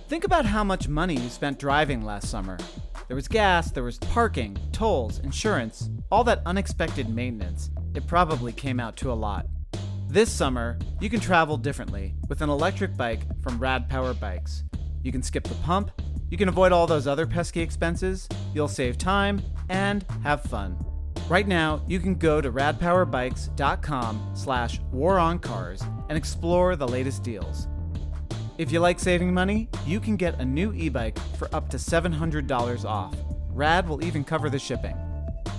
Think about how much money you spent driving last summer. There was gas, there was parking, tolls, insurance, all that unexpected maintenance. It probably came out to a lot. This summer, you can travel differently with an electric bike from Rad Power Bikes. You can skip the pump, you can avoid all those other pesky expenses, you'll save time, and have fun. Right now, you can go to radpowerbikes.com/waroncars and explore the latest deals. If you like saving money, you can get a new e-bike for up to $700 off. Rad will even cover the shipping.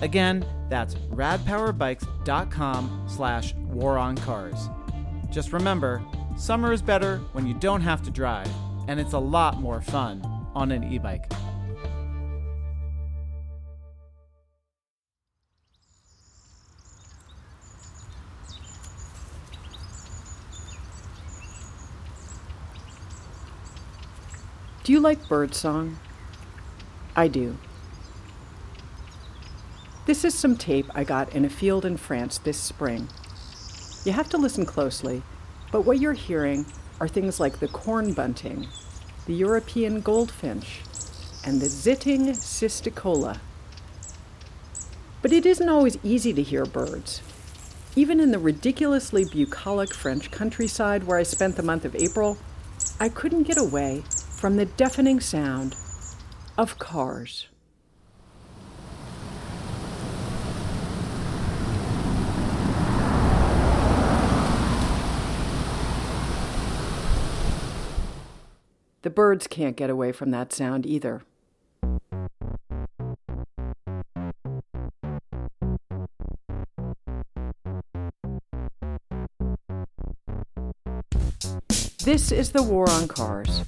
Again, that's radpowerbikes.com/waroncars. Just remember, summer is better when you don't have to drive, and it's a lot more fun on an e-bike. Do you like birdsong? I do. This is some tape I got in a field in France this spring. You have to listen closely, but what you're hearing are things like the corn bunting, the European goldfinch, and the zitting cisticola. But it isn't always easy to hear birds. Even in the ridiculously bucolic French countryside where I spent the month of April, I couldn't get away from the deafening sound of cars. The birds can't get away from that sound either. This is The War on Cars.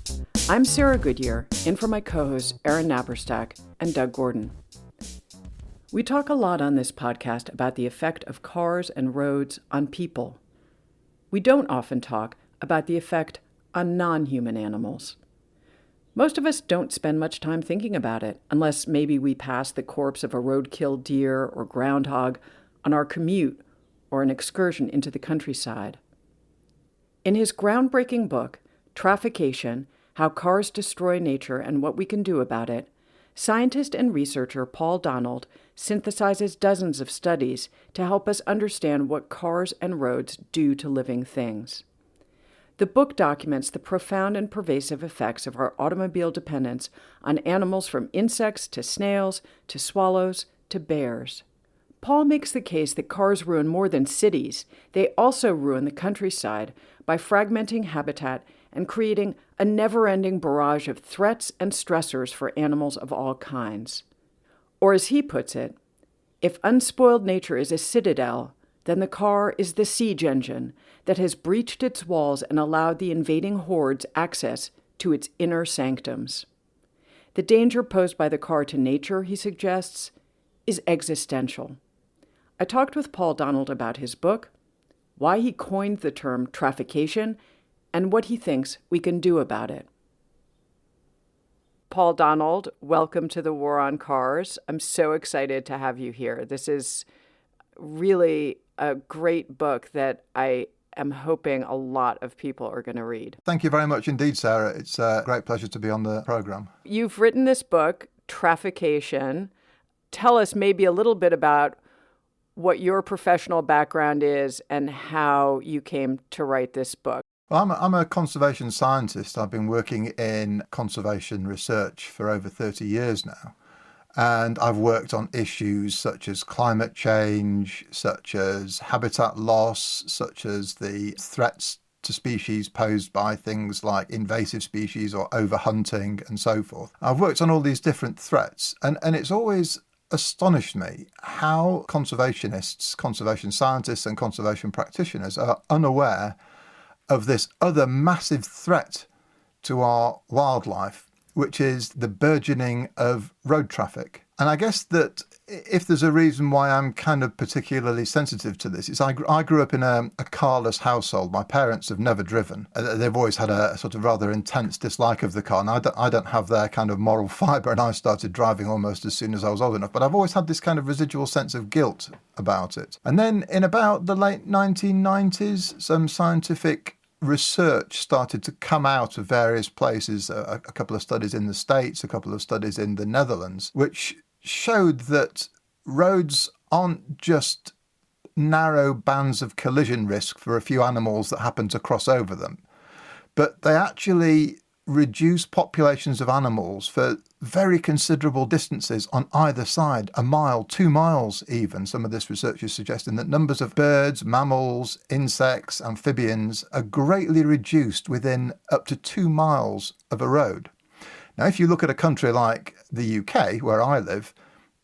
I'm Sarah Goodyear, in for my co-hosts Aaron Naberstack and Doug Gordon. We talk a lot on this podcast about the effect of cars and roads on people. We don't often talk about the effect on non-human animals. Most of us don't spend much time thinking about it, unless maybe we pass the corpse of a road-killed deer or groundhog on our commute or an excursion into the countryside. In his groundbreaking book, Traffication, How Cars Destroy Nature and What We Can Do About It, scientist and researcher Paul Donald synthesizes dozens of studies to help us understand what cars and roads do to living things. The book documents the profound and pervasive effects of our automobile dependence on animals from insects to snails to swallows to bears. Paul makes the case that cars ruin more than cities. They also ruin the countryside by fragmenting habitat and creating a never-ending barrage of threats and stressors for animals of all kinds. Or as he puts it, if unspoiled nature is a citadel, then the car is the siege engine that has breached its walls and allowed the invading hordes access to its inner sanctums. The danger posed by the car to nature, he suggests, is existential. I talked with Paul Donald about his book, why he coined the term traffication, and what he thinks we can do about it. Paul Donald, welcome to The War on Cars. I'm so excited to have you here. This is really a great book that I am hoping a lot of people are going to read. Thank you very much indeed, Sarah. It's a great pleasure to be on the program. You've written this book, Traffication. Tell us maybe a little bit about what your professional background is and how you came to write this book. Well, I'm a conservation scientist. I've been working in conservation research for over 30 years now. And I've worked on issues such as climate change, such as habitat loss, such as the threats to species posed by things like invasive species or overhunting and so forth. I've worked on all these different threats, and it's always astonished me how conservationists, conservation scientists and conservation practitioners are unaware of this other massive threat to our wildlife, which is the burgeoning of road traffic. And I guess that if there's a reason why I'm kind of particularly sensitive to this, is I grew up in a carless household. My parents have never driven. They've always had a sort of rather intense dislike of the car. And I don't have their kind of moral fibre, and I started driving almost as soon as I was old enough. But I've always had this kind of residual sense of guilt about it. And then in about the late 1990s, some scientific research started to come out of various places, a couple of studies in the States, a couple of studies in the Netherlands, which showed that roads aren't just narrow bands of collision risk for a few animals that happen to cross over them, but they actually reduce populations of animals for very considerable distances on either side, a mile, 2 miles even. Some of this research is suggesting that numbers of birds, mammals, insects, amphibians are greatly reduced within up to 2 miles of a road. Now, if you look at a country like the UK, where I live,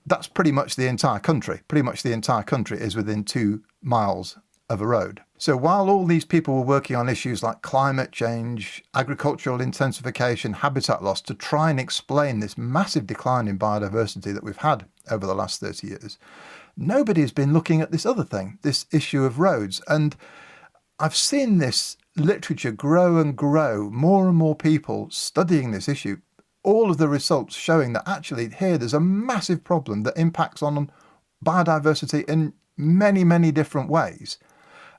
that's pretty much the entire country. Pretty much the entire country is within 2 miles of a road. So while all these people were working on issues like climate change, agricultural intensification, habitat loss, to try and explain this massive decline in biodiversity that we've had over the last 30 years, nobody has been looking at this other thing, this issue of roads. And I've seen this literature grow and grow, more and more people studying this issue, all of the results showing that actually here there's a massive problem that impacts on biodiversity in many, many different ways.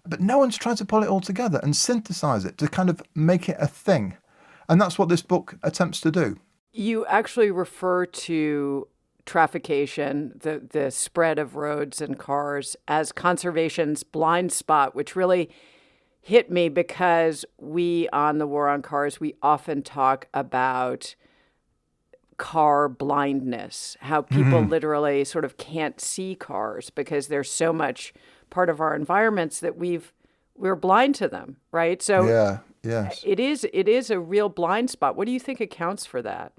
But no one's trying to pull it all together and synthesize it to kind of make it a thing. And that's what this book attempts to do. You actually refer to traffication, the spread of roads and cars, as conservation's blind spot, which really hit me because we, on the War on Cars, we often talk about car blindness, how people literally sort of can't see cars because there's so much part of our environments that we're blind to them, right? So yes. it is a real blind spot. What do you think accounts for that?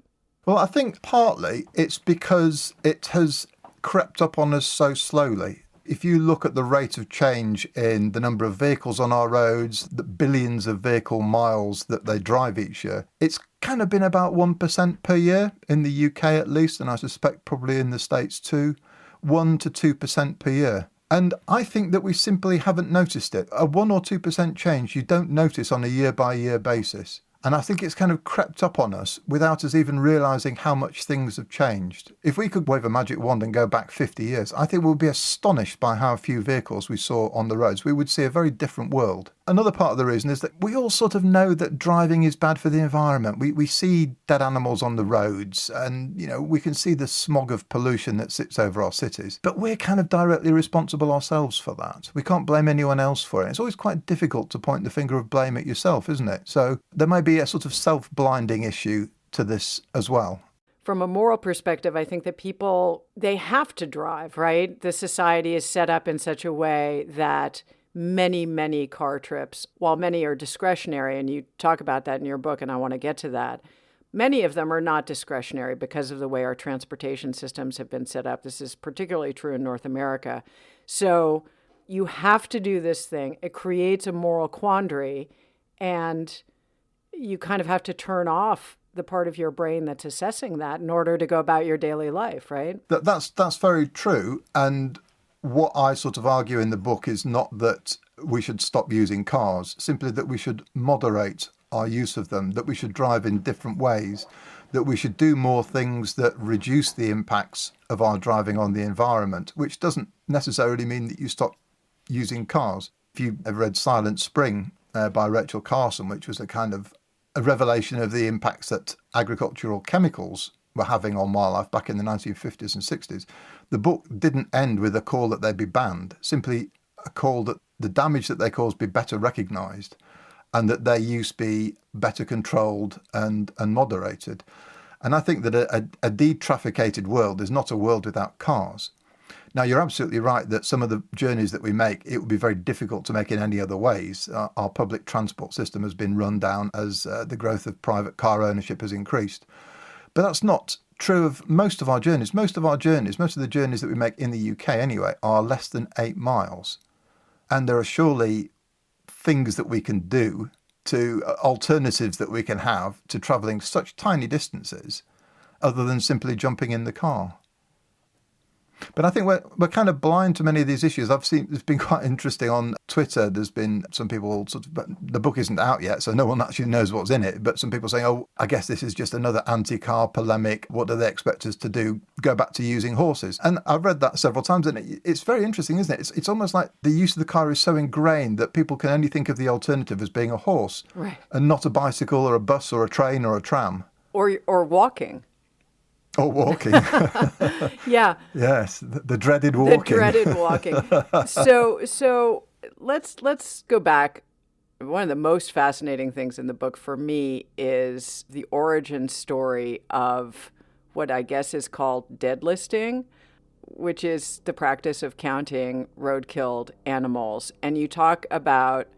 Well, I think partly it's because it has crept up on us so slowly. If you look at the rate of change in the number of vehicles on our roads, the billions of vehicle miles that they drive each year, it's kind of been about 1% per year in the UK at least, and I suspect probably in the States too, 1 to 2% per year. And I think that we simply haven't noticed it. A 1 or 2% change you don't notice on a year-by-year basis. And I think it's kind of crept up on us without us even realising how much things have changed. If we could wave a magic wand and go back 50 years, I think we'd be astonished by how few vehicles we saw on the roads. We would see a very different world. Another part of the reason is that we all sort of know that driving is bad for the environment. We see dead animals on the roads and, we can see the smog of pollution that sits over our cities. But we're kind of directly responsible ourselves for that. We can't blame anyone else for it. It's always quite difficult to point the finger of blame at yourself, isn't it? So there may be a sort of self-blinding issue to this as well. From a moral perspective, I think that people, they have to drive, right? The society is set up in such a way that many, many car trips, while many are discretionary, and you talk about that in your book, and I want to get to that, many of them are not discretionary because of the way our transportation systems have been set up. This is particularly true in North America. So you have to do this thing. It creates a moral quandary, and you kind of have to turn off the part of your brain that's assessing that in order to go about your daily life, right? That's very true. And what I sort of argue in the book is not that we should stop using cars, simply that we should moderate our use of them, that we should drive in different ways, that we should do more things that reduce the impacts of our driving on the environment, which doesn't necessarily mean that you stop using cars. If you ever read Silent Spring by Rachel Carson, which was a kind of a revelation of the impacts that agricultural chemicals were having on wildlife back in the 1950s and 60s, the book didn't end with a call that they'd be banned, simply a call that the damage that they cause be better recognised and that their use be better controlled and moderated. And I think that a de-trafficated world is not a world without cars. Now, you're absolutely right that some of the journeys that we make, it would be very difficult to make in any other ways. Our public transport system has been run down as the growth of private car ownership has increased. But that's not true of most of our journeys. Most of the journeys that we make in the UK anyway, are less than 8 miles. And there are surely things that we can do alternatives that we can have to travelling such tiny distances other than simply jumping in the car. But I think we're kind of blind to many of these issues. I've seen it's been quite interesting on Twitter. There's been some people but the book isn't out yet, so no one actually knows what's in it. But some people saying, "Oh, I guess this is just another anti-car polemic. What do they expect us to do? Go back to using horses?" And I've read that several times, and it's very interesting, isn't it? It's almost like the use of the car is so ingrained that people can only think of the alternative as being a horse, right, and not a bicycle or a bus or a train or a tram or walking. Or walking. Yeah. Yes, the dreaded walking. The dreaded walking. So let's go back. One of the most fascinating things in the book for me is the origin story of what I guess is called dead listing, which is the practice of counting road-killed animals. And you talk about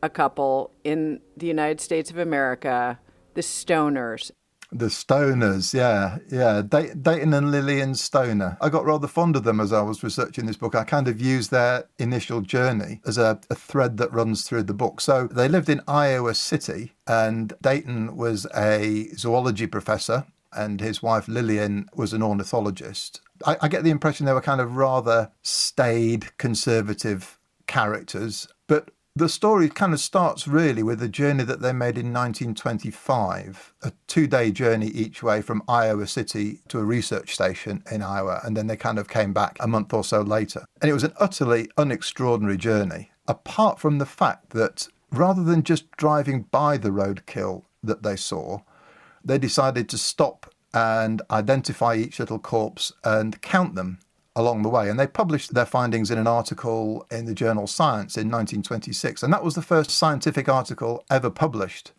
a couple in the United States of America, the Stoners. The Stoners, yeah. Dayton and Lillian Stoner. I got rather fond of them as I was researching this book. I kind of used their initial journey as a thread that runs through the book. So they lived in Iowa City, and Dayton was a zoology professor, and his wife Lillian was an ornithologist. I get the impression they were kind of rather staid, conservative characters, but the story kind of starts really with a journey that they made in 1925, a 2-day journey each way from Iowa City to a research station in Iowa, and then they kind of came back a month or so later. And it was an utterly unextraordinary journey, apart from the fact that rather than just driving by the roadkill that they saw, they decided to stop and identify each little corpse and count them along the way. And they published their findings in an article in the journal Science in 1926. And that was the first scientific article ever published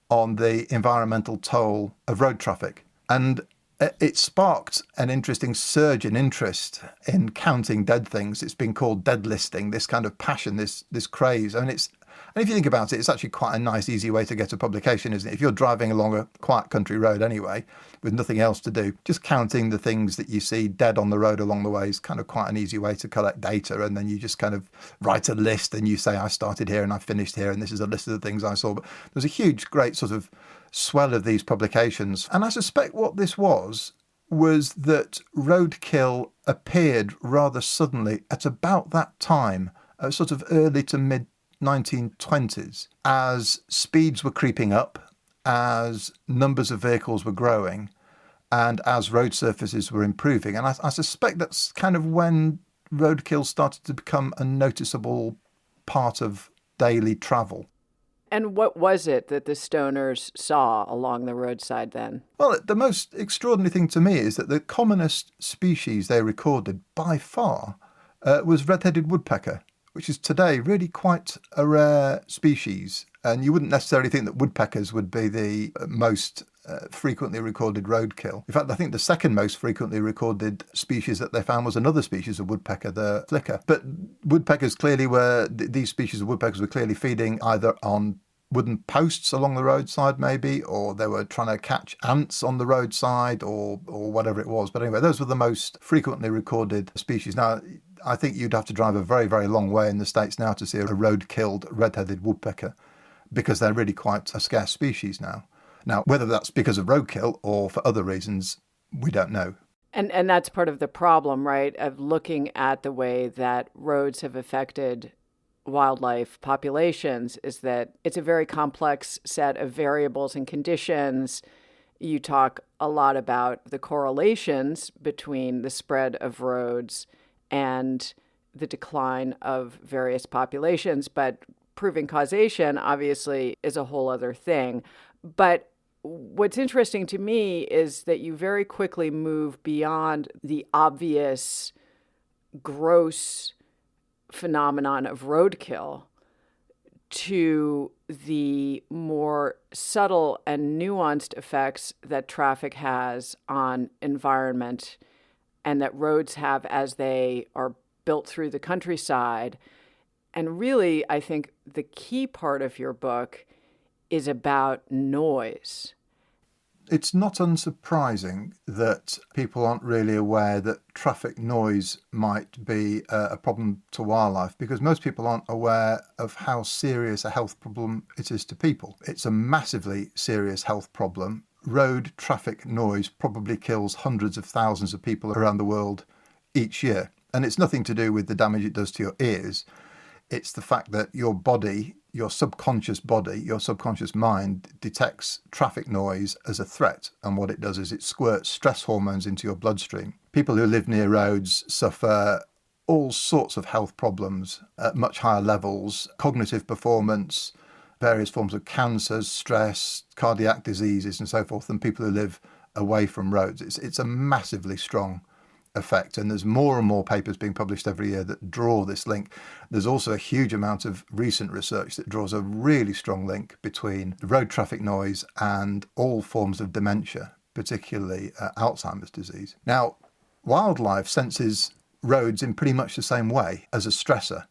on the environmental toll of road traffic. And it sparked an interesting surge in interest in counting dead things. It's been called dead listing, this kind of passion, this craze. And if you think about it, it's actually quite a nice, easy way to get a publication, isn't it? If you're driving along a quiet country road anyway, with nothing else to do, just counting the things that you see dead on the road along the way is kind of quite an easy way to collect data. And then you just kind of write a list and you say, I started here and I finished here, and this is a list of the things I saw. But there's a huge, great sort of swell of these publications. And I suspect what this was that roadkill appeared rather suddenly at about that time, sort of early to mid 1920s, as speeds were creeping up, as numbers of vehicles were growing, and as road surfaces were improving. And I suspect that's kind of when roadkill started to become a noticeable part of daily travel. And what was it that the Stoners saw along the roadside then? Well, the most extraordinary thing to me is that the commonest species they recorded by far was red-headed woodpecker, which is today really quite a rare species. And you wouldn't necessarily think that woodpeckers would be the most frequently recorded roadkill. In fact, I think the second most frequently recorded species that they found was another species of woodpecker, the flicker. But these species of woodpeckers were clearly feeding either on wooden posts along the roadside maybe, or they were trying to catch ants on the roadside or whatever it was. But anyway, those were the most frequently recorded species. Now, I think you'd have to drive a very, very long way in the States now to see a road-killed red-headed woodpecker, because they're really quite a scarce species now. Now, whether that's because of roadkill or for other reasons, we don't know. And that's part of the problem, right, of looking at the way that roads have affected wildlife populations, is that it's a very complex set of variables and conditions. You talk a lot about the correlations between the spread of roads and the decline of various populations, but proving causation obviously is a whole other thing. But what's interesting to me is that you very quickly move beyond the obvious gross phenomenon of roadkill to the more subtle and nuanced effects that traffic has on environment and that roads have as they are built through the countryside. And really, I think the key part of your book is about noise. It's not unsurprising that people aren't really aware that traffic noise might be a problem to wildlife, because most people aren't aware of how serious a health problem it is to people. It's a massively serious health problem. Road traffic noise probably kills hundreds of thousands of people around the world each year. And it's nothing to do with the damage it does to your ears. It's the fact that your body, your subconscious body, your subconscious mind detects traffic noise as a threat. And what it does is it squirts stress hormones into your bloodstream. People who live near roads suffer all sorts of health problems at much higher levels, cognitive performance, various forms of cancers, stress, cardiac diseases and so forth than people who live away from roads. It's a massively strong effect, and there's more and more papers being published every year that draw this link. There's also a huge amount of recent research that draws a really strong link between road traffic noise and all forms of dementia, particularly Alzheimer's disease. Now, wildlife senses roads in pretty much the same way as a stressor,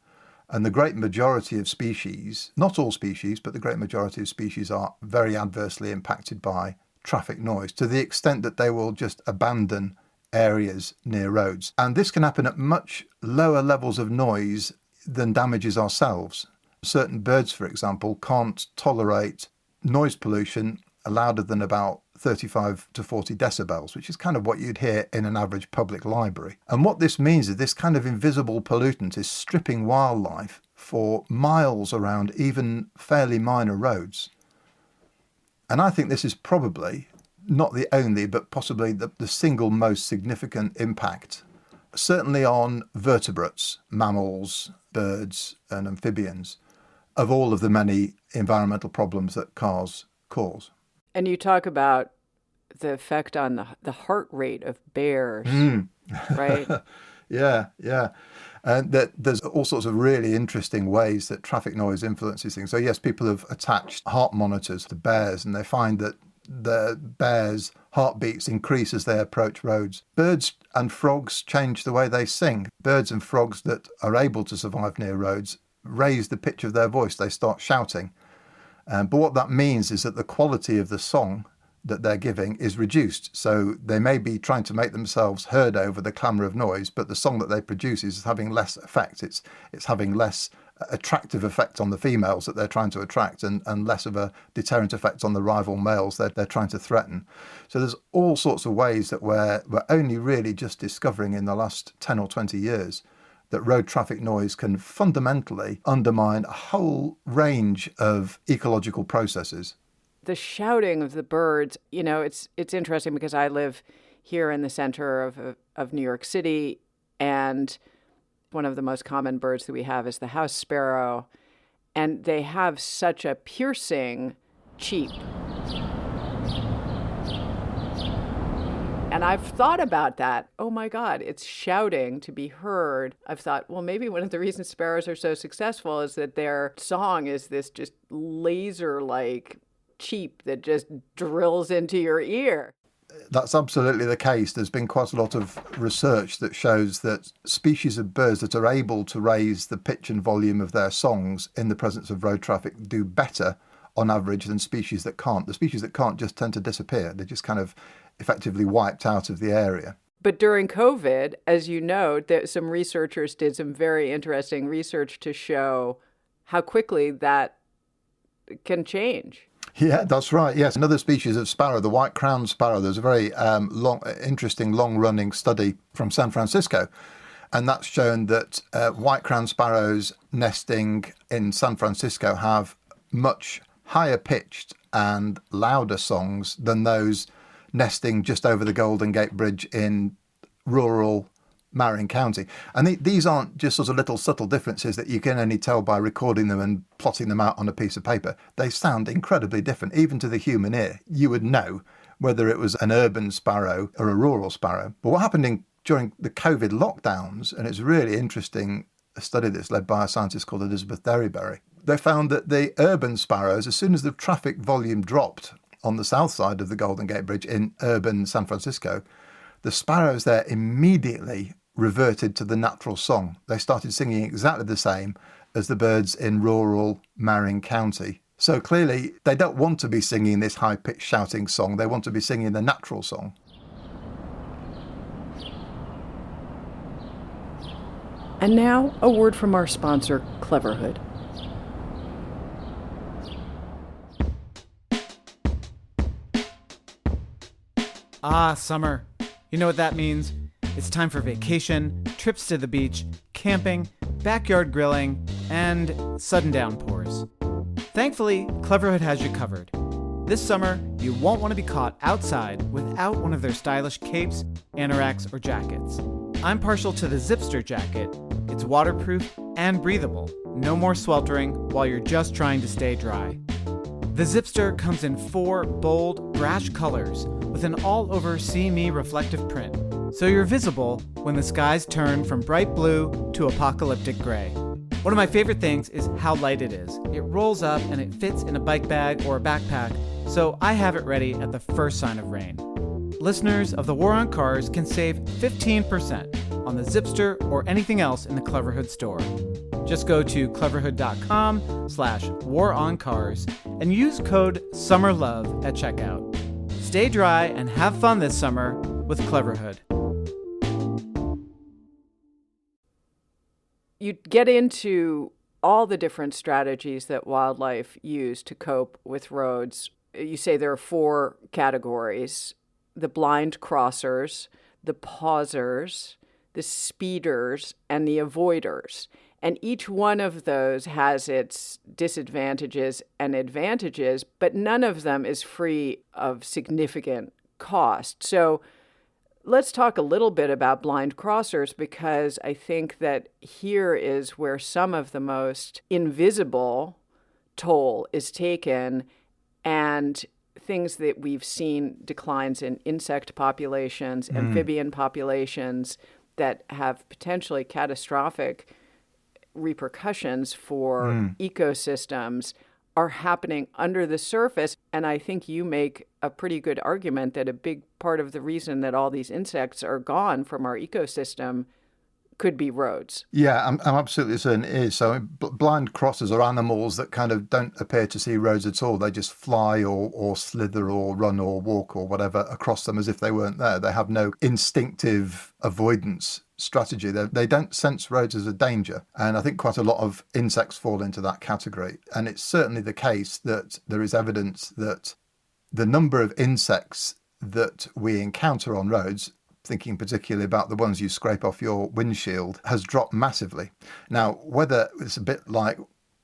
and the great majority of species, not all species, but the great majority of species are very adversely impacted by traffic noise to the extent that they will just abandon areas near roads. And this can happen at much lower levels of noise than damages ourselves. Certain birds, for example, can't tolerate noise pollution louder than about 35 to 40 decibels, which is kind of what you'd hear in an average public library. And what this means is this kind of invisible pollutant is stripping wildlife for miles around even fairly minor roads. And I think this is probably not the only, but possibly the single most significant impact, certainly on vertebrates, mammals, birds and amphibians, of all of the many environmental problems that cars cause. And you talk about the effect on the heart rate of bears, right? Yeah. And there's all sorts of really interesting ways that traffic noise influences things. So yes, people have attached heart monitors to bears, and they find that the bears' heartbeats increase as they approach roads. Birds and frogs change the way they sing. Birds and frogs that are able to survive near roads raise the pitch of their voice. They start shouting. But what that means is that the quality of the song that they're giving is reduced. So they may be trying to make themselves heard over the clamour of noise, but the song that they produce is having less effect. It's having less attractive effect on the females that they're trying to attract, and less of a deterrent effect on the rival males that they're trying to threaten. So there's all sorts of ways that we're only really just discovering in the last 10 or 20 years that road traffic noise can fundamentally undermine a whole range of ecological processes. The shouting of the birds, it's interesting because I live here in the center of New York City, and one of the most common birds that we have is the house sparrow, and they have such a piercing cheep. And I've thought about that. Oh my God, it's shouting to be heard. I've thought, well, maybe one of the reasons sparrows are so successful is that their song is this just laser-like cheep that just drills into your ear. That's absolutely the case. There's been quite a lot of research that shows that species of birds that are able to raise the pitch and volume of their songs in the presence of road traffic do better on average than species that can't. The species that can't just tend to disappear. They're just kind of effectively wiped out of the area. But during COVID, as you know, some researchers did some very interesting research to show how quickly that can change. Yeah, that's right. Yes, another species of sparrow, the white-crowned sparrow. There's a very interesting, long-running study from San Francisco, and that's shown that white-crowned sparrows nesting in San Francisco have much higher-pitched and louder songs than those nesting just over the Golden Gate Bridge in rural Marin County. And these aren't just sort of little subtle differences that you can only tell by recording them and plotting them out on a piece of paper. They sound incredibly different, even to the human ear. You would know whether it was an urban sparrow or a rural sparrow. But what happened during the COVID lockdowns, and it's really interesting, a study that's led by a scientist called Elizabeth Derryberry, they found that the urban sparrows, as soon as the traffic volume dropped on the south side of the Golden Gate Bridge in urban San Francisco, the sparrows there immediately reverted to the natural song. They started singing exactly the same as the birds in rural Marin County. So clearly they don't want to be singing this high-pitched shouting song. They want to be singing the natural song. And now a word from our sponsor, Cleverhood. Ah, summer. You know what that means? It's time for vacation, trips to the beach, camping, backyard grilling, and sudden downpours. Thankfully, Cleverhood has you covered. This summer, you won't want to be caught outside without one of their stylish capes, anoraks, or jackets. I'm partial to the Zipster jacket. It's waterproof and breathable. No more sweltering while you're just trying to stay dry. The Zipster comes in 4 bold, brash colors with an all-over see-me reflective print, so you're visible when the skies turn from bright blue to apocalyptic gray. One of my favorite things is how light it is. It rolls up and it fits in a bike bag or a backpack, so I have it ready at the first sign of rain. Listeners of The War on Cars can save 15% on the Zipster or anything else in the Cleverhood store. Just go to cleverhood.com/waroncars and use code SUMMERLOVE at checkout. Stay dry and have fun this summer with Cleverhood. You get into all the different strategies that wildlife use to cope with roads. You say there are 4 categories: the blind crossers, the pausers, the speeders, and the avoiders. And each one of those has its disadvantages and advantages, but none of them is free of significant cost. So let's talk a little bit about blind crossers, because I think that here is where some of the most invisible toll is taken, and things that we've seen declines in insect populations, amphibian populations that have potentially catastrophic repercussions for ecosystems are happening under the surface. And I think you make a pretty good argument that a big part of the reason that all these insects are gone from our ecosystem could be roads. Yeah, I'm absolutely certain it is. So blind crossers are animals that kind of don't appear to see roads at all. They just fly or slither or run or walk or whatever across them as if they weren't there. They have no instinctive avoidance strategy. They don't sense roads as a danger. And I think quite a lot of insects fall into that category. And it's certainly the case that there is evidence that the number of insects that we encounter on roads, thinking particularly about the ones you scrape off your windshield, has dropped massively. Now, whether it's a bit like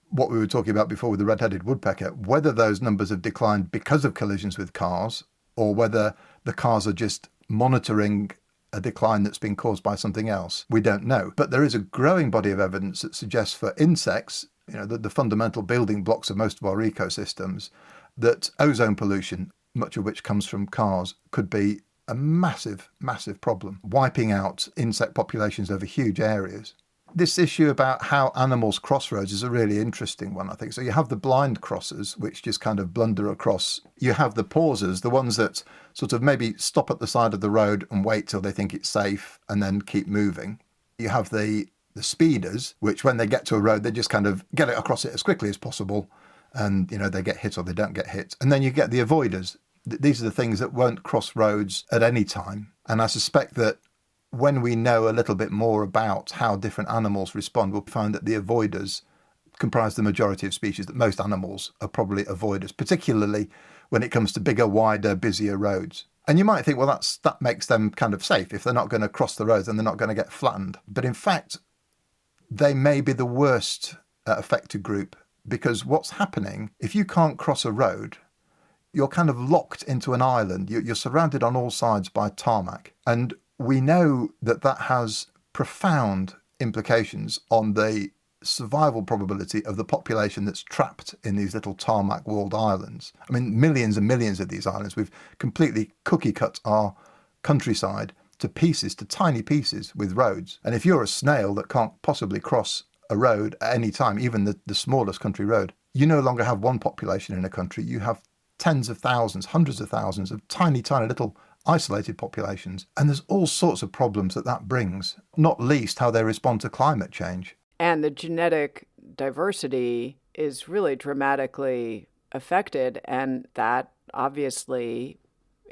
what we were talking about before with the red-headed woodpecker, whether those numbers have declined because of collisions with cars, or whether the cars are just monitoring a decline that's been caused by something else, we don't know. But there is a growing body of evidence that suggests for insects, the fundamental building blocks of most of our ecosystems, that ozone pollution, much of which comes from cars, could be a massive, massive problem, wiping out insect populations over huge areas. This issue about how animals cross roads is a really interesting one, I think. So you have the blind crossers, which just kind of blunder across. You have the pausers, the ones that sort of maybe stop at the side of the road and wait till they think it's safe and then keep moving. You have the speeders, which when they get to a road, they just kind of get it across it as quickly as possible. And, they get hit or they don't get hit. And then you get the avoiders. These are the things that won't cross roads at any time. And I suspect that when we know a little bit more about how different animals respond, we'll find that the avoiders comprise the majority of species, that most animals are probably avoiders, particularly when it comes to bigger, wider, busier roads. And you might think, well, that makes them kind of safe. If they're not going to cross the roads, then they're not going to get flattened. But in fact, they may be the worst affected group, because what's happening, if you can't cross a road, you're kind of locked into an island. You're surrounded on all sides by tarmac. And we know that has profound implications on the survival probability of the population that's trapped in these little tarmac-walled islands. I mean, millions and millions of these islands. We've completely cookie-cut our countryside to pieces, to tiny pieces with roads. And if you're a snail that can't possibly cross a road at any time, even the smallest country road, you no longer have one population in a country. You have tens of thousands, hundreds of thousands of tiny, tiny little isolated populations. And there's all sorts of problems that brings, not least how they respond to climate change. And the genetic diversity is really dramatically affected. And that obviously,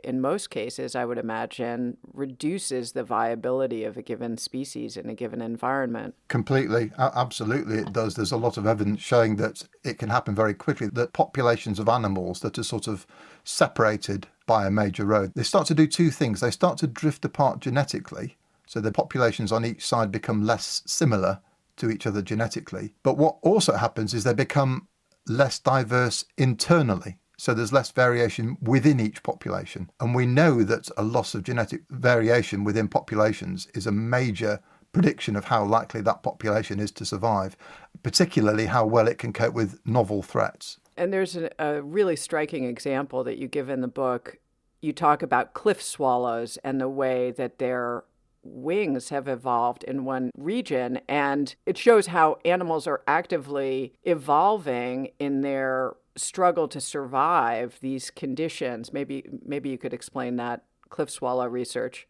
in most cases, I would imagine, reduces the viability of a given species in a given environment. Completely. Absolutely it does. There's a lot of evidence showing that it can happen very quickly, that populations of animals that are sort of separated by a major road, they start to do two things. They start to drift apart genetically, So the populations on each side become less similar to each other genetically. But what also happens is they become less diverse internally. So there's less variation within each population. And we know that a loss of genetic variation within populations is a major prediction of how likely that population is to survive, particularly how well it can cope with novel threats. And there's a really striking example that you give in the book. You talk about cliff swallows and the way that their wings have evolved in one region, and it shows how animals are actively evolving in their struggle to survive these conditions. Maybe you could explain that cliff swallow research.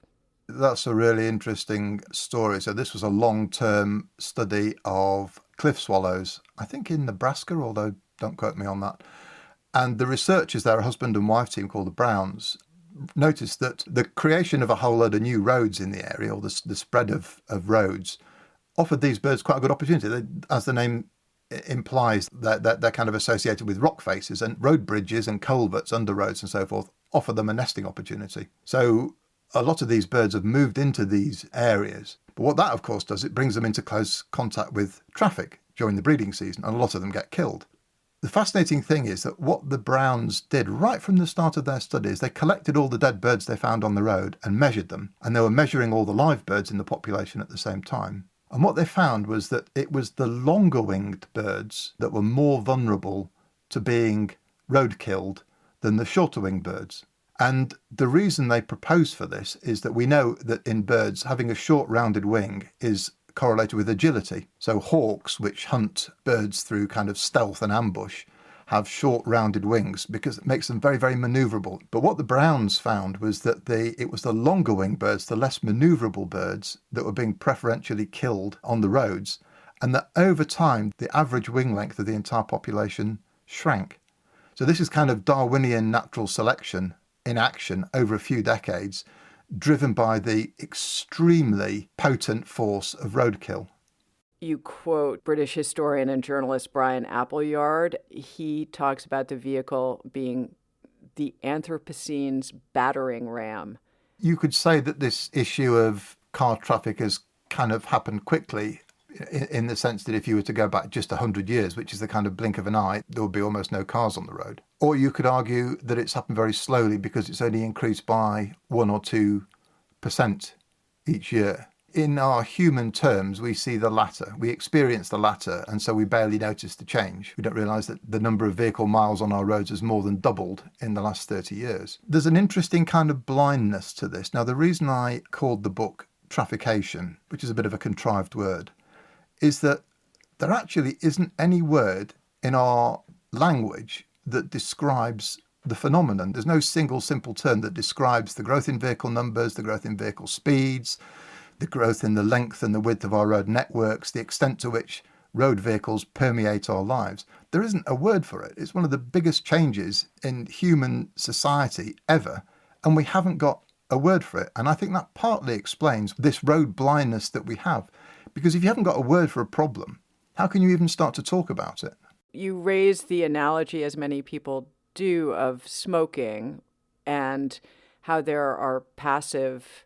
That's a really interesting story. So this was a long-term study of cliff swallows, I think in Nebraska, although don't quote me on that. And the researchers there, a husband and wife team called the Browns, noticed that the creation of a whole load of new roads in the area, or the spread of roads, offered these birds quite a good opportunity. As the name implies, they're kind of associated with rock faces, and road bridges and culverts under roads and so forth offer them a nesting opportunity. So a lot of these birds have moved into these areas. But what that, of course, does, it brings them into close contact with traffic during the breeding season, and a lot of them get killed. The fascinating thing is that what the Browns did right from the start of their studies, they collected all the dead birds they found on the road and measured them. And they were measuring all the live birds in the population at the same time. And what they found was that it was the longer-winged birds that were more vulnerable to being road-killed than the shorter-winged birds. And the reason they propose for this is that we know that in birds, having a short rounded wing is correlated with agility. So hawks, which hunt birds through kind of stealth and ambush, have short rounded wings because it makes them very, very manoeuvrable. But what the Browns found was that it was the longer winged birds, the less manoeuvrable birds, that were being preferentially killed on the roads, and that over time the average wing length of the entire population shrank. So this is kind of Darwinian natural selection in action over a few decades, driven by the extremely potent force of roadkill. You quote British historian and journalist Brian Appleyard. He talks about the vehicle being the Anthropocene's battering ram. You could say that this issue of car traffic has kind of happened quickly, in the sense that if you were to go back just 100 years, which is the kind of blink of an eye, there would be almost no cars on the road. Or you could argue that it's happened very slowly because it's only increased by 1 or 2% each year. In our human terms, we see the latter. We experience the latter, and so we barely notice the change. We don't realise that the number of vehicle miles on our roads has more than doubled in the last 30 years. There's an interesting kind of blindness to this. Now, the reason I called the book Traffication, which is a bit of a contrived word, is that there actually isn't any word in our language that describes the phenomenon. There's no single simple term that describes the growth in vehicle numbers, the growth in vehicle speeds, the growth in the length and the width of our road networks, the extent to which road vehicles permeate our lives. There isn't a word for it. It's one of the biggest changes in human society ever, and we haven't got a word for it. And I think that partly explains this road blindness that we have. Because if you haven't got a word for a problem, how can you even start to talk about it? You raise the analogy, as many people do, of smoking and how there are passive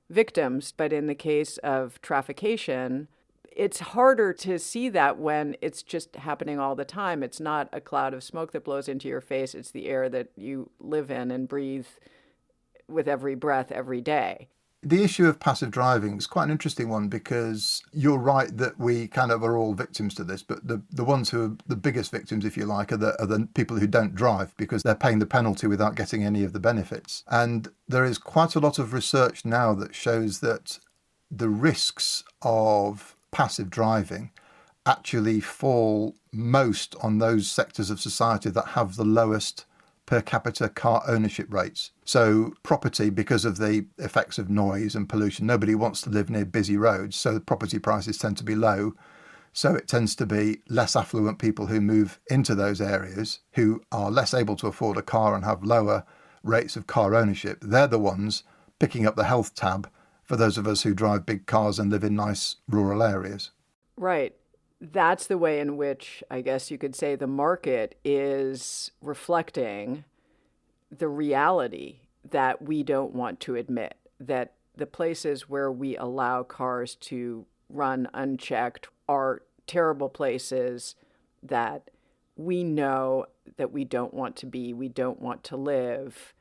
victims. But in the case of traffication, it's harder to see that when it's just happening all the time. It's not a cloud of smoke that blows into your face. It's the air that you live in and breathe with every breath every day. The issue of passive driving is quite an interesting one, because you're right that we kind of are all victims to this, but the ones who are the biggest victims, if you like, are the people who don't drive, because they're paying the penalty without getting any of the benefits. And there is quite a lot of research now that shows that the risks of passive driving actually fall most on those sectors of society that have the lowest per capita car ownership rates. So property, because of the effects of noise and pollution, nobody wants to live near busy roads, so the property prices tend to be low. So it tends to be less affluent people who move into those areas, who are less able to afford a car and have lower rates of car ownership. They're the ones picking up the health tab for those of us who drive big cars and live in nice rural areas. Right. That's the way in which, I guess you could say, the market is reflecting the reality that we don't want to admit, that the places where we allow cars to run unchecked are terrible places that we know that we don't want to be, we don't want to live.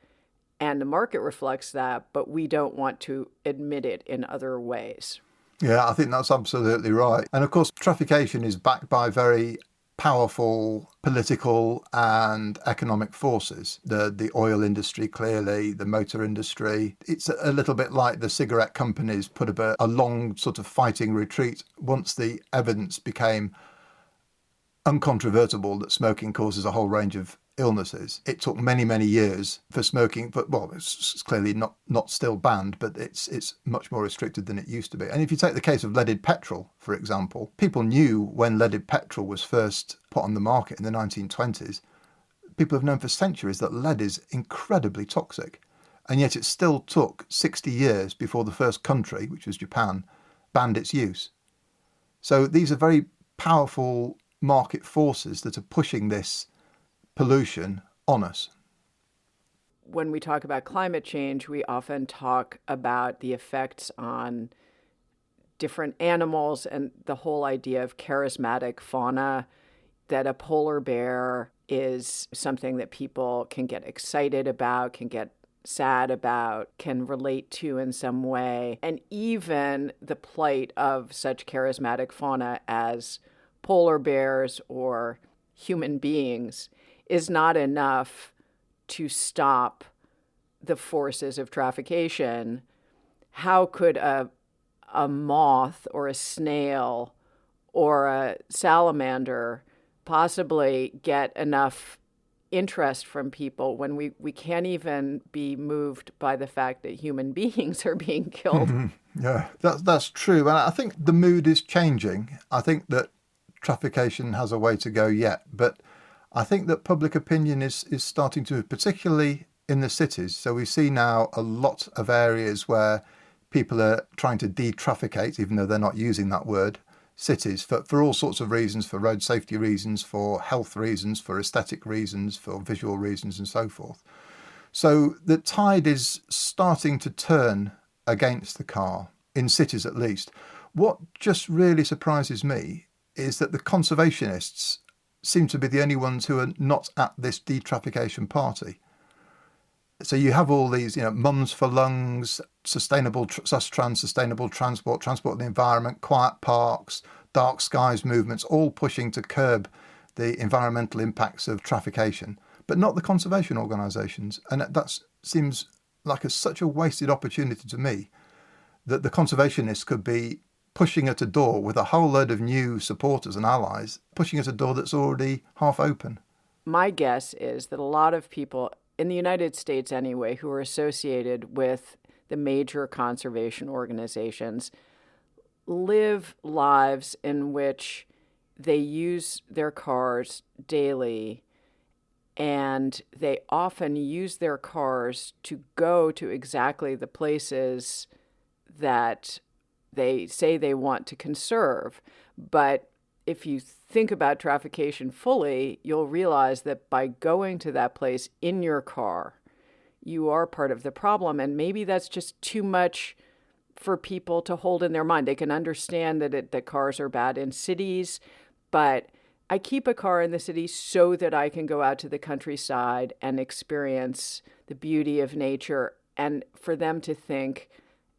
And the market reflects that, but we don't want to admit it in other ways. Yeah, I think that's absolutely right. And of course, traffication is backed by very powerful political and economic forces. The oil industry, clearly, the motor industry. It's a little bit like the cigarette companies put up a long sort of fighting retreat once the evidence became uncontrovertible that smoking causes a whole range of illnesses. It took many, many years for smoking, but well, it's clearly not still banned, but it's much more restricted than it used to be. And if you take the case of leaded petrol, for example, people knew when leaded petrol was first put on the market in the 1920s, people have known for centuries that lead is incredibly toxic. And yet it still took 60 years before the first country, which was Japan, banned its use. So these are very powerful market forces that are pushing this pollution on us. When we talk about climate change, we often talk about the effects on different animals and the whole idea of charismatic fauna, that a polar bear is something that people can get excited about, can get sad about, can relate to in some way. And even the plight of such charismatic fauna as polar bears or human beings is not enough to stop the forces of traffication. How could a moth or a snail or a salamander possibly get enough interest from people when we can't even be moved by the fact that human beings are being killed? Mm-hmm. Yeah, that's true. And I think the mood is changing. I think that traffication has a way to go yet, but I think that public opinion is starting to move, particularly in the cities. So we see now a lot of areas where people are trying to de-trafficate, even though they're not using that word, cities for all sorts of reasons, for road safety reasons, for health reasons, for aesthetic reasons, for visual reasons and so forth. So the tide is starting to turn against the car, in cities at least. What just really surprises me is that the conservationists seem to be the only ones who are not at this de-traffication party. So you have all these, mums for lungs, sustainable sustainable transport of the environment, quiet parks, dark skies movements, all pushing to curb the environmental impacts of traffication, but not the conservation organisations. And that seems like such a wasted opportunity to me, that the conservationists could be pushing at a door with a whole load of new supporters and allies, pushing at a door that's already half open. My guess is that a lot of people, in the United States anyway, who are associated with the major conservation organizations, live lives in which they use their cars daily, and they often use their cars to go to exactly the places that they say they want to conserve. But if you think about traffication fully, you'll realize that by going to that place in your car, you are part of the problem. And maybe that's just too much for people to hold in their mind. They can understand that cars are bad in cities, but I keep a car in the city so that I can go out to the countryside and experience the beauty of nature. And for them to think,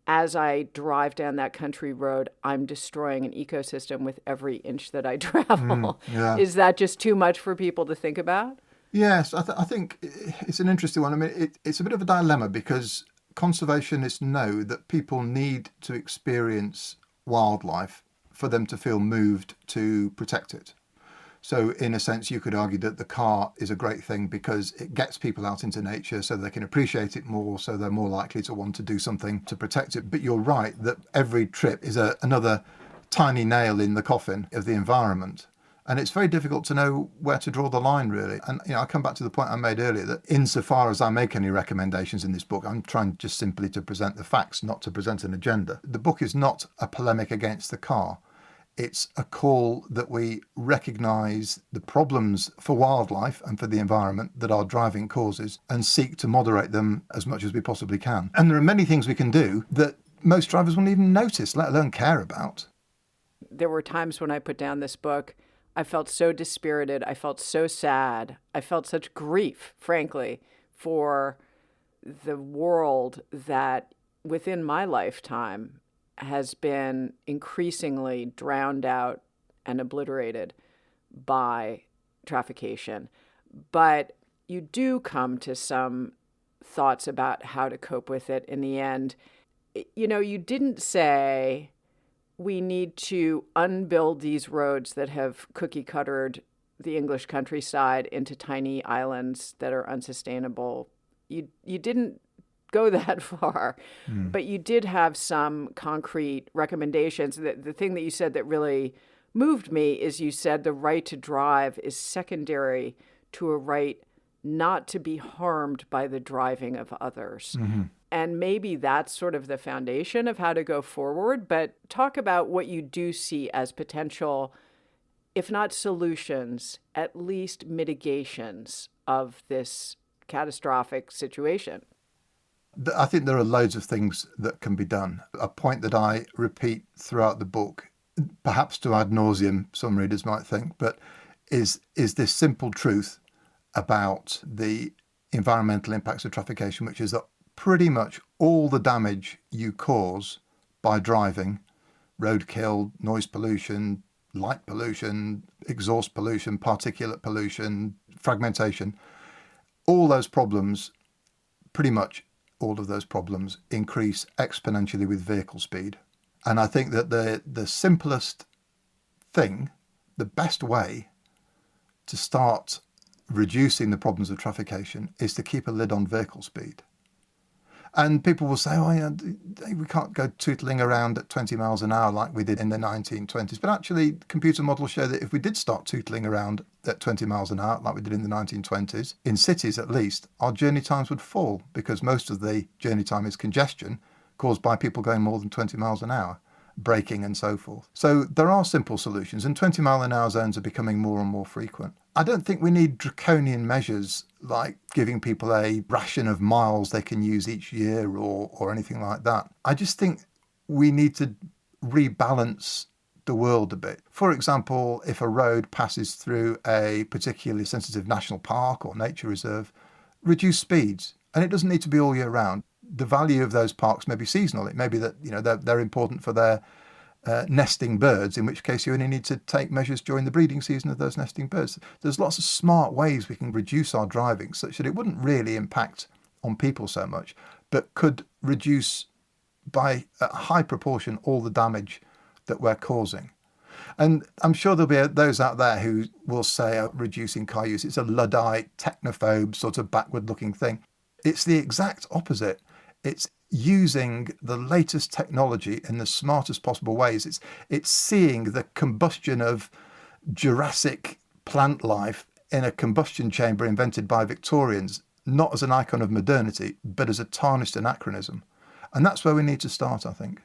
as I drive down that country road, I'm destroying an ecosystem with every inch that I travel. Yeah. Is that just too much for people to think about? Yes, I think it's an interesting one. I mean, it's a bit of a dilemma because conservationists know that people need to experience wildlife for them to feel moved to protect it. So in a sense, you could argue that the car is a great thing because it gets people out into nature so they can appreciate it more, so they're more likely to want to do something to protect it. But you're right that every trip is another tiny nail in the coffin of the environment. And it's very difficult to know where to draw the line, really. And I come back to the point I made earlier that insofar as I make any recommendations in this book, I'm trying just simply to present the facts, not to present an agenda. The book is not a polemic against the car. It's a call that we recognise the problems for wildlife and for the environment that our driving causes and seek to moderate them as much as we possibly can. And there are many things we can do that most drivers wouldn't even notice, let alone care about. There were times when I put down this book, I felt so dispirited. I felt so sad. I felt such grief, frankly, for the world that within my lifetime has been increasingly drowned out and obliterated by traffication. But you do come to some thoughts about how to cope with it in the end. You know, you didn't say we need to unbuild these roads that have cookie-cuttered the English countryside into tiny islands that are unsustainable. You didn't go that far, but you did have some concrete recommendations. The thing that you said that really moved me is you said the right to drive is secondary to a right not to be harmed by the driving of others. Mm-hmm. And maybe that's sort of the foundation of how to go forward. But talk about what you do see as potential, if not solutions, at least mitigations of this catastrophic situation. I think there are loads of things that can be done. A point that I repeat throughout the book, perhaps to ad nauseum, some readers might think, but is this simple truth about the environmental impacts of traffication, which is that pretty much all the damage you cause by driving, roadkill, noise pollution, light pollution, exhaust pollution, particulate pollution, fragmentation, all those problems, pretty much all of those problems increase exponentially with vehicle speed. And I think that the simplest thing, the best way to start reducing the problems of traffication is to keep a lid on vehicle speed. And people will say, oh, yeah, we can't go tootling around at 20 miles an hour like we did in the 1920s. But actually, computer models show that if we did start tootling around at 20 miles an hour like we did in the 1920s, in cities at least, our journey times would fall because most of the journey time is congestion caused by people going more than 20 miles an hour, braking and so forth. So there are simple solutions, and 20 mile an hour zones are becoming more and more frequent. I don't think we need draconian measures like giving people a ration of miles they can use each year or anything like that. I just think we need to rebalance the world a bit. For example, if a road passes through a particularly sensitive national park or nature reserve, reduce speeds. And it doesn't need to be all year round. The value of those parks may be seasonal. It may be that they're important for their nesting birds, in which case you only need to take measures during the breeding season of those nesting birds. There's lots of smart ways we can reduce our driving such that it wouldn't really impact on people so much, but could reduce by a high proportion all the damage that we're causing. And I'm sure there'll be those out there who will say reducing car use, it's a Luddite, technophobe, sort of backward-looking thing. It's the exact opposite. It's using the latest technology in the smartest possible ways. It's seeing the combustion of Jurassic plant life in a combustion chamber invented by Victorians, not as an icon of modernity, but as a tarnished anachronism. And that's where we need to start, I think.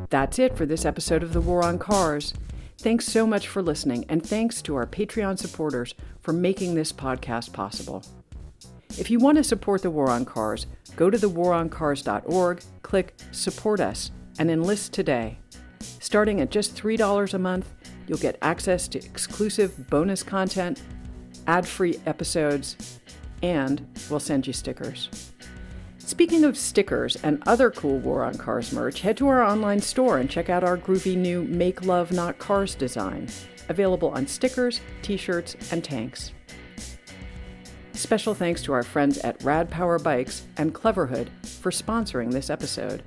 That's it for this episode of The War on Cars. Thanks so much for listening, and thanks to our Patreon supporters for making this podcast possible. If you want to support The War on Cars, go to thewaroncars.org, click Support Us, and enlist today. Starting at just $3 a month, you'll get access to exclusive bonus content, ad-free episodes, and we'll send you stickers. Speaking of stickers and other cool War on Cars merch, head to our online store and check out our groovy new Make Love Not Cars design, available on stickers, t-shirts, and tanks. Special thanks to our friends at Rad Power Bikes and Cleverhood for sponsoring this episode.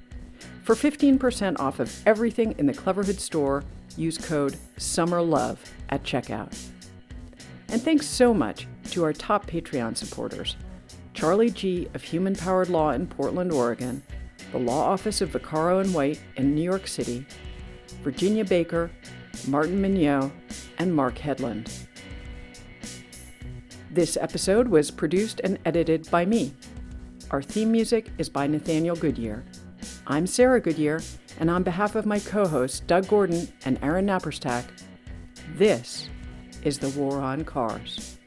For 15% off of everything in the Cleverhood store, use code SUMMERLOVE at checkout. And thanks so much to our top Patreon supporters: Charlie G. of Human Powered Law in Portland, Oregon, the Law Office of Vaccaro and White in New York City, Virginia Baker, Martin Mignot, and Mark Headland. This episode was produced and edited by me. Our theme music is by Nathaniel Goodyear. I'm Sarah Goodyear, and on behalf of my co-hosts Doug Gordon and Aaron Napperstack, this is the war on cars.